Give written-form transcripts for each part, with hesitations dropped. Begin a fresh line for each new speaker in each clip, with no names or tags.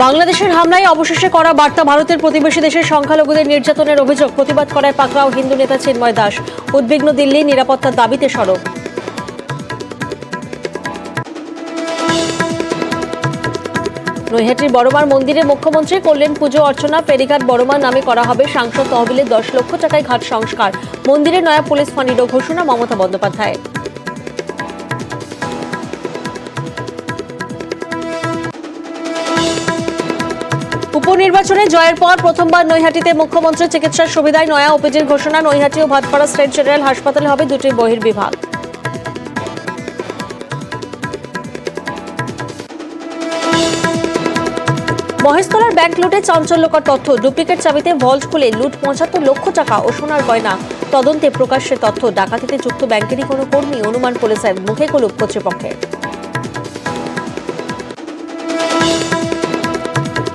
বাংলাদেশের হামলায় অবশেষে করা বার্তা ভারতের প্রতিবেশী দেশের সংখ্যালঘুদের নির্যাতনের অভিযোগ। প্রতিবাদ করায় পাকড়াও হিন্দু নেতা চিন্ময় দাস। উদ্বিগ্ন দিল্লি, নিরাপত্তার দাবিতে সরব। নৈহাটির বড়মার মন্দিরে মুখ্যমন্ত্রী করলেন পুজো অর্চনা। ফেরিঘাট বড়মার নামে করা হবে সাংসদ তহবিলে 10 লক্ষ টাকায় ঘাট সংস্কার। মন্দিরে নয়া পুলিশ ফাঁড়িরও ঘোষণা মমতা বন্দ্যোপাধ্যায়। উপনির্বাচনে জয়ের পর প্রথমবার নৈহাটিতে মুখ্যমন্ত্রীর চিকিৎসার সুবিধায় নয়া ওপিডির ঘোষণা। নৈহাটি ও ভাটপাড়া স্টেট জেনারেল হাসপাতালে হবে দুটি বহির্বিভাগ। মহেশতলার ব্যাংক লুটে চাঞ্চল্যকর তথ্য। ডুপ্লিকেট চাবিতে ভল্ট খুলে লুট 75 লক্ষ টাকা ও সোনার গয়না। তদন্তে প্রকাশ্যে তথ্য। ডাকাতিতে যুক্ত ব্যাংকেরই কোনো কর্মী, অনুমান পুলিশের। মুখে কলুপ কর্তৃপক্ষের।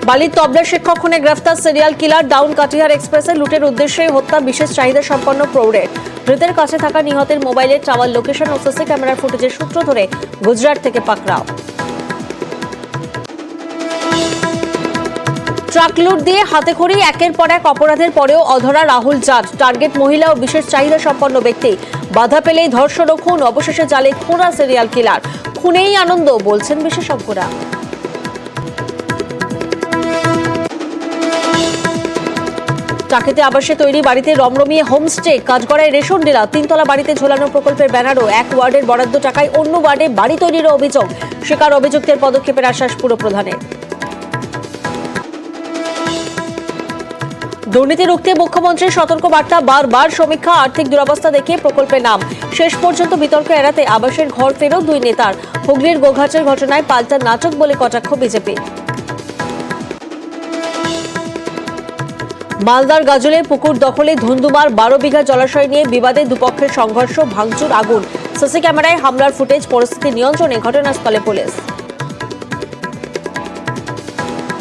বালির তবলা শিক্ষক খুনে গ্রেফতার সিরিয়াল কিলার। ডাউন কাটিহার এক্সপ্রেসে লুটের উদ্দেশ্যে হত্যা। বিশেষ চাহিদা সম্পন্ন প্রৌঢ়ের। ধৃতের কাছে থাকা নিহতের মোবাইলের টাওয়ার লোকেশন ও সিসি ক্যামেরার ফুটেজের সূত্র ধরে গুজরাট থেকে পাকড়াও। ট্রাক লুট দিয়ে হাতেখড়ি। একের পর এক অপরাধের পরেও অধরা রাহুল জাট। টার্গেট মহিলা ও বিশেষ চাহিদা সম্পন্ন ব্যক্তি। বাধা পেলেই ধর্ষণ ও খুন। অবশেষে জালে খোঁড়া সিরিয়াল কিলার। খুনেই আনন্দ বলছেন বিশেষজ্ঞরা। টাকিতে আবাসে তৈরি বাড়িতে রমরমিয়ে হোমস্টে। কাজগড়ায় রেশন ডিলার। 3 তলা বাড়িতে ঝোলানো প্রকল্পের ব্যানারও। এক ওয়ার্ডের বরাদ্দ টাকায় অন্য ওয়ার্ডে বাড়ি তৈরিরও অভিযোগ। শিকার অভিযুক্তের পদক্ষেপের আশ্বাস পুরপ্রধানের। দুর্নীতি রুখতে মুখ্যমন্ত্রীর সতর্ক বার্তা। বারবার সমীক্ষা। আর্থিক দুরবস্থা দেখে প্রকল্পের নাম। শেষ পর্যন্ত বিতর্ক এড়াতে আবাসের ঘর ফেরত 2 নেতার। হুগলির গোঘাটের ঘটনায় পাল্টা নাটক বলে কটাক্ষ বিজেপি। মালদার গাজলে পুকুর দখলে ধুন্ধুমার। 12 বিঘা জলাশয় নিয়ে বিবাদে দুপক্ষের সংঘর্ষ, ভাঙচুর, আগুন। সিসি ক্যামেরায় হামলার ফুটেজ। পরিস্থিতি নিয়ন্ত্রণে ঘটনাস্থলে পুলিশ।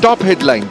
Top headlines.